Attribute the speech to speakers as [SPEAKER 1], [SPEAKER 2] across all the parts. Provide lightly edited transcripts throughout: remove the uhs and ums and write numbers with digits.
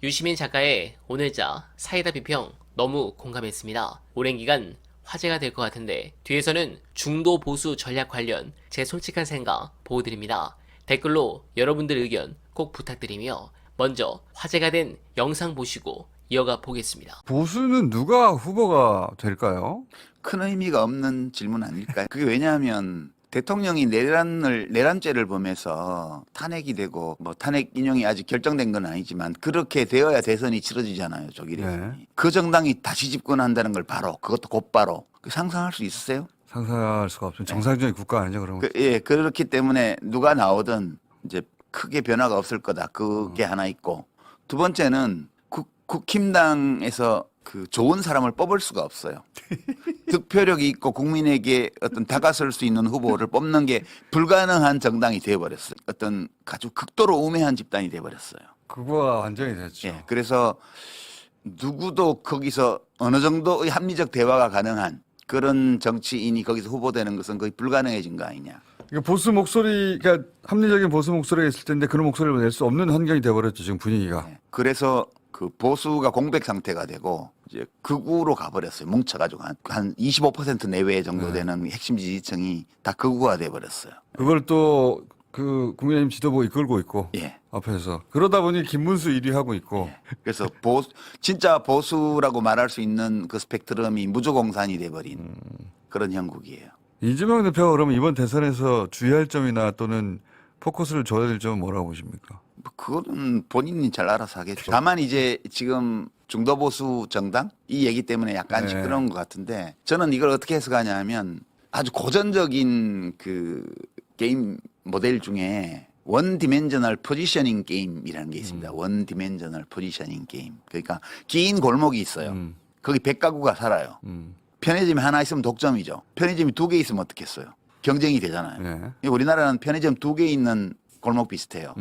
[SPEAKER 1] 유시민 작가의 오늘자 사이다 비평 너무 공감했습니다. 오랜 기간 화제가 될 것 같은데 뒤에서는 중도 보수 전략 관련 제 솔직한 생각 보여드립니다. 댓글로 여러분들 의견 꼭 부탁드리며 먼저 화제가 된 영상 보시고 이어가 보겠습니다.
[SPEAKER 2] 보수는 누가 후보가 될까요?
[SPEAKER 3] 큰 의미가 없는 질문 아닐까요? 그게 왜냐하면 대통령이 내란죄를 범해서 탄핵이 되고 뭐 탄핵 인용이 아직 결정된 건 아니지만 그렇게 되어야 대선이 치러지잖아요. 조기 대선이.
[SPEAKER 2] 네.
[SPEAKER 3] 그 정당이 다시 집권한다는 걸 바로 그것도 곧바로 상상할 수 있으세요?
[SPEAKER 2] 상상할 수가 없죠. 정상적인 국가 아니죠, 그러면.
[SPEAKER 3] 예, 그렇기 때문에 누가 나오든 이제 크게 변화가 없을 거다. 그게 하나 있고 두 번째는 국힘당에서 그 좋은 사람을 뽑을 수가 없어요. 득표력이 있고 국민에게 어떤 다가설 수 있는 후보를 뽑는 게 불가능한 정당이 되어버렸어요. 어떤 아주 극도로 우매한 집단이 되어버렸어요.
[SPEAKER 2] 그거가 완전히 됐죠.
[SPEAKER 3] 예, 그래서 누구도 거기서 어느 정도의 합리적 대화가 가능한 그런 정치인이 거기서 후보되는 것은 거의 불가능해진 거 아니냐.
[SPEAKER 2] 그러니까 보수 목소리, 그러니까 합리적인 보수 목소리가 있을 텐데 그런 목소리를 낼 수 없는 환경이 돼버렸죠, 지금 분위기가.
[SPEAKER 3] 예, 그래서 그 보수가 공백 상태가 되고 이제 극우로 가버렸어요. 뭉쳐가지고 한 25% 내외 정도 되는 핵심 지지층이 다 극우가 돼버렸어요.
[SPEAKER 2] 그걸 또 그 국민의힘 지도부 이끌고 있고
[SPEAKER 3] 예.
[SPEAKER 2] 앞에서 그러다 보니 김문수 1위 하고 있고
[SPEAKER 3] 그래서 진짜 보수라고 말할 수 있는 그 스펙트럼이 무조공산이 돼버린 그런 형국이에요.
[SPEAKER 2] 이재명 대표가 그러면 이번 대선에서 주의할 점이나 또는 포커스를 줘야 될 점은 뭐라고 보십니까?
[SPEAKER 3] 뭐 그거는 본인이 잘 알아서 하겠죠. 다만 이제 지금 중도 보수 정당 이 얘기 때문에 약간
[SPEAKER 2] 네.
[SPEAKER 3] 시끄러운 것 같은데 저는 이걸 어떻게 해석하냐 하면 아주 고전적인 그 게임 모델 중에 원 디멘저널 포지셔닝 게임이라는 게 있습니다. 원 디멘저널 포지셔닝 게임. 그러니까 긴 골목이 있어요. 거기 100가구가 살아요. 편의점이 하나 있으면 독점이죠. 편의점이 2개 있으면 어떻겠어요? 경쟁이 되잖아요.
[SPEAKER 2] 네.
[SPEAKER 3] 우리나라는 편의점 2개 있는 골목 비슷해요.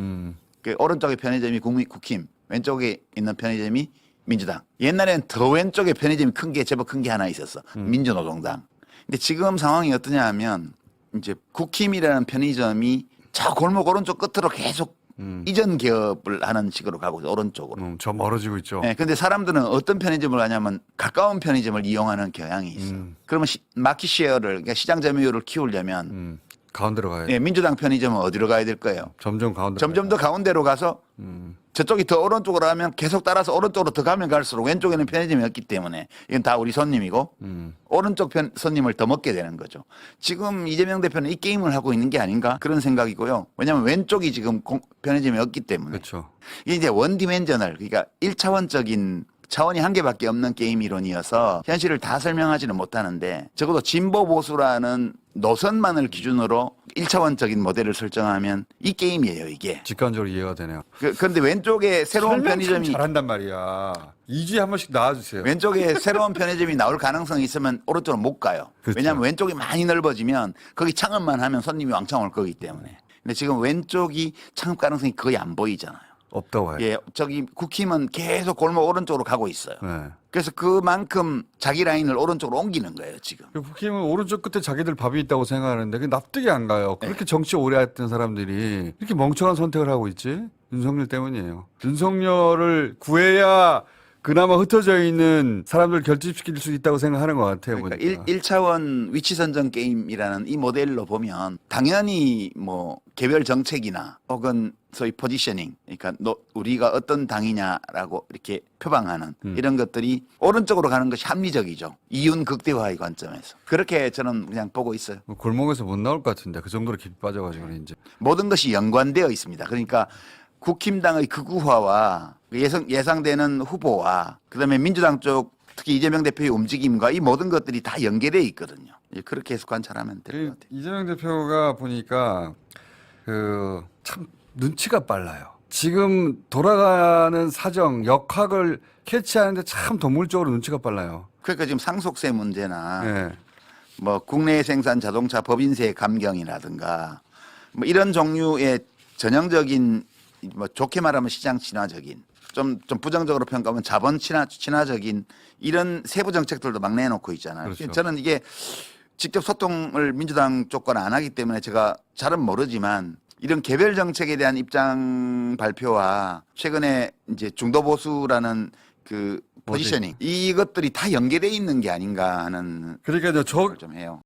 [SPEAKER 3] 그 오른쪽에 편의점이 국힘, 왼쪽에 있는 편의점이 민주당. 옛날엔 더 왼쪽에 편의점이 큰 게 제법 큰 게 하나 있었어. 민주노동당. 근데 지금 상황이 어떠냐 하면 이제 국힘이라는 편의점이 저 골목 오른쪽 끝으로 계속 이전 개업을 하는 식으로 가고 있어요. 오른쪽으로.
[SPEAKER 2] 저 멀어지고 있죠.
[SPEAKER 3] 네, 근데 사람들은 어떤 편의점을 가냐면 가까운 편의점을 이용하는 경향이 있어. 그러면 마켓 쉐어를 그러니까 시장 점유율을 키우려면
[SPEAKER 2] 가운데로 가야
[SPEAKER 3] 네, 민주당 편의점은 어디로 가야 될 거예요?
[SPEAKER 2] 점점 가운데로
[SPEAKER 3] 점점 더 가운데로 가서 저쪽이 더 오른쪽으로 하면 계속 따라서 오른쪽으로 더 가면 갈수록 왼쪽에는 편의점이 없기 때문에 이건 다 우리 손님이고 오른쪽 손님을 더 먹게 되는 거죠. 지금 이재명 대표는 이 게임을 하고 있는 게 아닌가 그런 생각이고요. 왜냐하면 왼쪽이 지금 편의점이 없기 때문에
[SPEAKER 2] 그렇죠.
[SPEAKER 3] 이게 이제 원디멘저널 그러니까 1차원적인 차원이 한 개밖에 없는 게임 이론이어서 현실을 다 설명하지는 못하는데 적어도 진보 보수라는 노선만을 기준으로 1차원적인 모델을 설정하면 이 게임이에요, 이게.
[SPEAKER 2] 직관적으로 이해가 되네요.
[SPEAKER 3] 그런데 왼쪽에 새로운
[SPEAKER 2] 설명 참
[SPEAKER 3] 편의점이
[SPEAKER 2] 잘한단 말이야. 2주에 한 번씩 나와주세요.
[SPEAKER 3] 왼쪽에 새로운 편의점이 나올 가능성이 있으면 오른쪽으로 못 가요.
[SPEAKER 2] 그렇죠.
[SPEAKER 3] 왜냐하면 왼쪽이 많이 넓어지면 거기 창업만 하면 손님이 왕창 올 거기 때문에. 근데 지금 왼쪽이 창업 가능성이 거의 안 보이잖아요.
[SPEAKER 2] 없다고 해요.
[SPEAKER 3] 예, 저기 국힘은 계속 골목 오른쪽으로 가고 있어요.
[SPEAKER 2] 네.
[SPEAKER 3] 그래서 그만큼 자기 라인을 오른쪽으로 옮기는 거예요, 지금.
[SPEAKER 2] 국힘은 오른쪽 끝에 자기들 밥이 있다고 생각하는데 그게 납득이 안 가요. 그렇게 정치 오래 했던 사람들이 이렇게 멍청한 선택을 하고 있지? 윤석열 때문이에요. 윤석열을 구해야 그나마 흩어져 있는 사람들 결집시킬 수 있다고 생각하는 것 같아요.
[SPEAKER 3] 그러니까
[SPEAKER 2] 보니까.
[SPEAKER 3] 1차원 위치 선정 게임이라는 이 모델로 보면 당연히 뭐 개별 정책이나 혹은 소위 포지셔닝, 그러니까 우리가 어떤 당이냐라고 이렇게 표방하는 이런 것들이 오른쪽으로 가는 것이 합리적이죠. 이윤 극대화의 관점에서. 그렇게 저는 그냥 보고 있어요.
[SPEAKER 2] 골목에서 못 나올 것 같은데 그 정도로 깊이 빠져가지고 이제.
[SPEAKER 3] 모든 것이 연관되어 있습니다. 그러니까 국힘당의 극우화와 예상되는 후보와 그다음에 민주당 쪽 특히 이재명 대표의 움직임과 이 모든 것들이 다 연결되어 있거든요. 그렇게 해서 관찰하면 될 것 같아요.
[SPEAKER 2] 이재명 대표가 보니까 그 참 눈치가 빨라요. 지금 돌아가는 사정, 역학을 캐치하는데 참 동물적으로 눈치가 빨라요.
[SPEAKER 3] 그러니까 지금 상속세 문제나
[SPEAKER 2] 네.
[SPEAKER 3] 뭐 국내 생산 자동차 법인세 감경이라든가 뭐 이런 종류의 전형적인 뭐 좋게 말하면 시장 친화적인 좀 부정적으로 평가하면 자본 친화적인 이런 세부 정책들도 막 내놓고 있잖아요.
[SPEAKER 2] 그렇죠.
[SPEAKER 3] 저는 이게 직접 소통을 민주당 쪽과는 안 하기 때문에 제가 잘은 모르지만 이런 개별 정책에 대한 입장 발표와 최근에 이제 중도 보수라는 그 포지셔닝 이것들이 다 연계돼 있는 게 아닌가 하는
[SPEAKER 2] 그러니까요.
[SPEAKER 3] 생각을 좀 해요.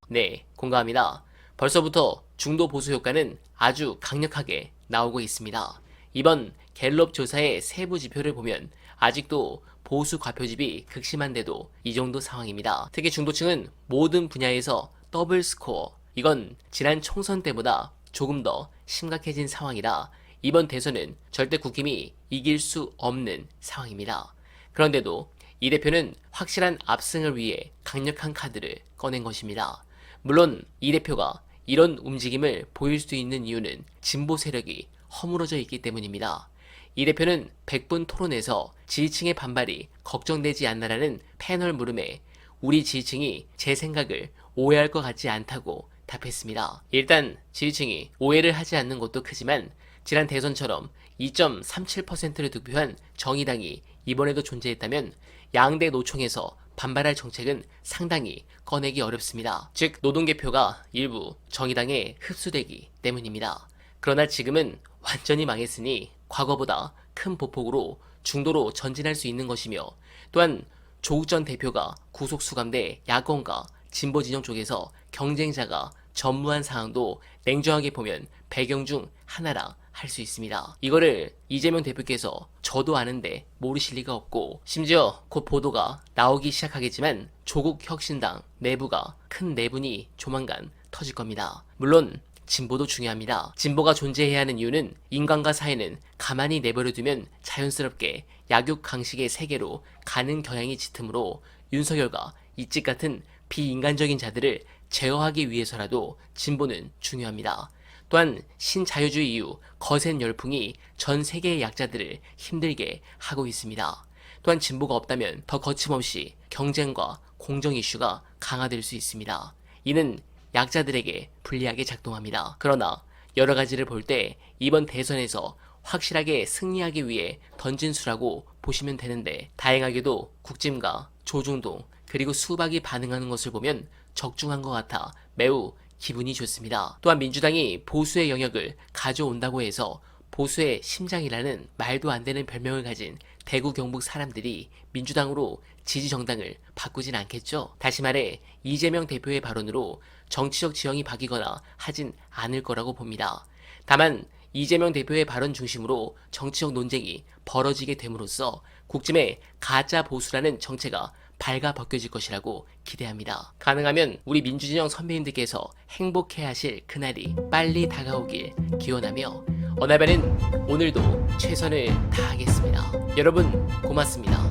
[SPEAKER 1] 네, 공감합니다. 벌써부터 중도 보수 효과는 아주 강력하게 나오고 있습니다. 이번 갤럽 조사의 세부 지표를 보면 아직도 보수 과표집이 극심한데도 이 정도 상황입니다. 특히 중도층은 모든 분야에서 더블 스코어. 이건 지난 총선 때보다 조금 더 심각해진 상황이라 이번 대선은 절대 국힘이 이길 수 없는 상황입니다. 그런데도 이 대표는 확실한 압승을 위해 강력한 카드를 꺼낸 것입니다. 물론 이 대표가 이런 움직임을 보일 수 있는 이유는 진보 세력이 허물어져 있기 때문입니다. 이 대표는 100분 토론에서 지지층의 반발이 걱정되지 않나라는 패널 물음에 우리 지지층이 제 생각을 오해할 것 같지 않다고 답했습니다. 일단 지지층이 오해를 하지 않는 것도 크지만 지난 대선처럼 2.37%를 득표한 정의당이 이번에도 존재했다면 양대 노총에서 반발할 정책은 상당히 꺼내기 어렵습니다. 즉 노동개표가 일부 정의당에 흡수되기 때문입니다. 그러나 지금은 완전히 망했으니 과거보다 큰 보폭으로 중도로 전진할 수 있는 것이며 또한 조국 전 대표가 구속 수감돼 야권과 진보 진영 쪽에서 경쟁자가 전무한 상황도 냉정하게 보면 배경 중 하나라 할 수 있습니다. 이거를 이재명 대표께서 저도 아는데 모르실 리가 없고 심지어 곧 보도가 나오기 시작하겠지만 조국 혁신당 내부가 큰 내분이 조만간 터질 겁니다. 물론 진보도 중요합니다. 진보가 존재해야 하는 이유는 인간과 사회는 가만히 내버려두면 자연스럽게 약육 강식의 세계로 가는 경향이 짙으므로 윤석열과 이찍 같은 비인간적인 자들을 제어하기 위해서라도 진보는 중요합니다. 또한 신자유주의 이후 거센 열풍이 전 세계의 약자들을 힘들게 하고 있습니다. 또한 진보가 없다면 더 거침없이 경쟁과 공정 이슈가 강화될 수 있습니다. 이는 약자들에게 불리하게 작동합니다. 그러나 여러 가지를 볼 때 이번 대선에서 확실하게 승리하기 위해 던진 수라고 보시면 되는데 다행하게도 국짐과 조중동 그리고 수박이 반응하는 것을 보면 적중한 것 같아 매우 기분이 좋습니다. 또한 민주당이 보수의 영역을 가져온다고 해서 보수의 심장이라는 말도 안 되는 별명을 가진 대구 경북 사람들이 민주당으로 지지 정당을 바꾸진 않겠죠. 다시 말해 이재명 대표의 발언으로 정치적 지형이 바뀌거나 하진 않을 거라고 봅니다. 다만 이재명 대표의 발언 중심으로 정치적 논쟁이 벌어지게 됨으로써 국짐의 가짜 보수라는 정체가 발가벗겨질 것이라고 기대합니다. 가능하면 우리 민주진영 선배님들께서 행복해 하실 그날이 빨리 다가오길 기원하며 어나베는 오늘도 최선을 다하겠습니다. 여러분 고맙습니다.